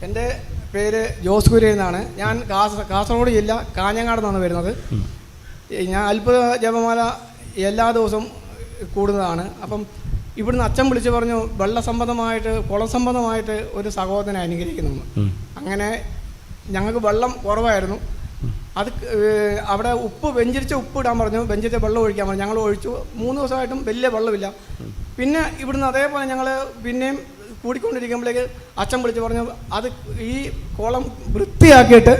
എൻ്റെ പേര് ജോസ് കുര്യൻ എന്നാണ്. ഞാൻ കാസർഗോഡ് ജില്ല കാഞ്ഞങ്ങാട് നിന്നാണ് വരുന്നത്. ഞാൻ അത്ഭുത ജപമാല എല്ലാ ദിവസവും കൂടുന്നതാണ്. അപ്പം ഇവിടുന്ന് അച്ഛൻ വിളിച്ച് പറഞ്ഞു വെള്ള സംബന്ധമായിട്ട് കുളം സംബന്ധമായിട്ട് ഒരു സഹോദരനെ അനുഗ്രഹിക്കുന്നു. അങ്ങനെ ഞങ്ങൾക്ക് വെള്ളം കുറവായിരുന്നു. അത് അവിടെ വെഞ്ചരിച്ച ഉപ്പ് ഇടാൻ പറഞ്ഞു, വെഞ്ചരിച്ച വെള്ളം ഒഴിക്കാൻ പറഞ്ഞു. ഞങ്ങൾ ഒഴിച്ചു. 3 ദിവസമായിട്ടും വലിയ വെള്ളമില്ല. പിന്നെ ഇവിടുന്ന് അതേപോലെ ഞങ്ങൾ പിന്നെയും കൂടിക്കൊണ്ടിരിക്കുമ്പോഴേക്ക് അച്ഛൻ വിളിച്ച് പറഞ്ഞു അത് ഈ കുളം വൃത്തിയാക്കിയിട്ട്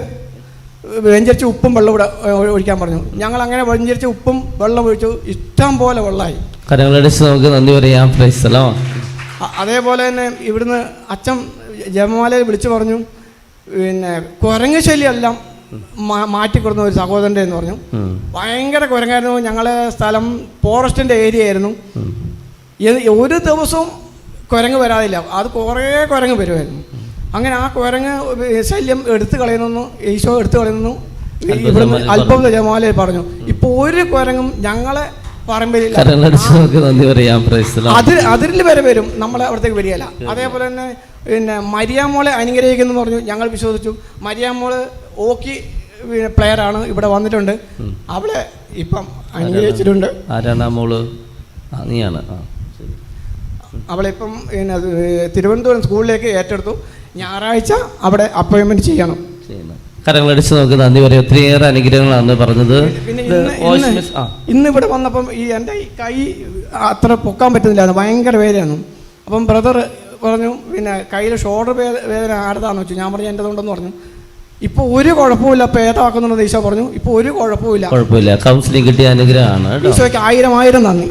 വെഞ്ചരിച്ച ഉപ്പും വെള്ളം ഇവിടെ ഒഴിക്കാൻ പറഞ്ഞു. ഞങ്ങൾ അങ്ങനെ വെഞ്ചരിച്ച ഉപ്പും വെള്ളം ഒഴിച്ചു. ഇഷ്ടം പോലെ വെള്ളമായി. കരങ്ങളടിച്ച് നമുക്ക് നന്ദി പറയാം. അതേപോലെ തന്നെ ഇവിടുന്ന് അച്ഛൻ ജപമാലയിൽ വിളിച്ചു പറഞ്ഞു പിന്നെ കുരങ്ങ് ശല്യമെല്ലാം മാറ്റിക്കൊടുന്ന ഒരു സഹോദരൻ്റെ എന്ന് പറഞ്ഞു. ഭയങ്കര കുരങ്ങായിരുന്നു. ഞങ്ങളെ സ്ഥലം ഫോറസ്റ്റിൻ്റെ ഏരിയ ആയിരുന്നു. ഒരു ദിവസവും കുരങ്ങ് വരാതില്ല. അത് കുറേ കുരങ്ങ് വരുമായിരുന്നു. അങ്ങനെ ആ കുരങ്ങ് ശല്യം എടുത്തു കളയുന്നു, ഈശോ എടുത്തു കളയുന്നു ഇവിടുന്ന് അത്ഭുത ജപമാലയിൽ പറഞ്ഞു. ഇപ്പോൾ ഒരു കുരങ്ങും ഞങ്ങളെ പറമ്പിലില്ല. അതിൽ വരെ വരും, നമ്മളെ അവിടത്തേക്ക് വരികയില്ല. അതേപോലെ തന്നെ പിന്നെ മരിയാമോളെ അനുഗ്രഹിക്കുന്നു പറഞ്ഞു. ഞങ്ങൾ വിശ്വസിച്ചു. മരിയാമോള് ഹോക്കി പ്ലെയറാണ്, ഇവിടെ വന്നിട്ടുണ്ട്. അവളെ ഇപ്പം അനുഗ്രഹിച്ചിട്ടുണ്ട്. അവളിപ്പം പിന്നെ തിരുവനന്തപുരം സ്കൂളിലേക്ക് ഏറ്റെടുത്തു. ഞായറാഴ്ച അവിടെ അപ്പോയിൻമെൻറ്റ് ചെയ്യണം. കരങ്ങളടിച്ച് നമുക്ക് നന്ദി പറയാം. ഒത്തിരിയേറെ അനുഗ്രഹങ്ങളാണ് പറഞ്ഞത്. പിന്നെ ഇന്ന് ഇവിടെ വന്നപ്പം എൻ്റെ ഈ കൈ അത്ര പൊക്കാൻ പറ്റുന്നില്ലായിരുന്നു, ഭയങ്കര വേദനയാണ്. അപ്പം ബ്രദർ പറഞ്ഞു പിന്നെ കയ്യിൽ ഷോൾഡർ വേദന ആരുതാന്ന് വെച്ചു. ഞാൻ പറഞ്ഞു എൻ്റെതുണ്ടെന്ന് പറഞ്ഞു. ഇപ്പോൾ ഒരു കുഴപ്പമില്ല, ഭേദമാക്കുന്നുണ്ടെന്ന് ഈശോ പറഞ്ഞു. ഇപ്പോൾ ഒരു കുഴപ്പമില്ല. കൗൺസിലിംഗ് കിട്ടിയ അനുഗ്രഹമാണ്. ഈശോയ്ക്ക് 1000 നന്ദി.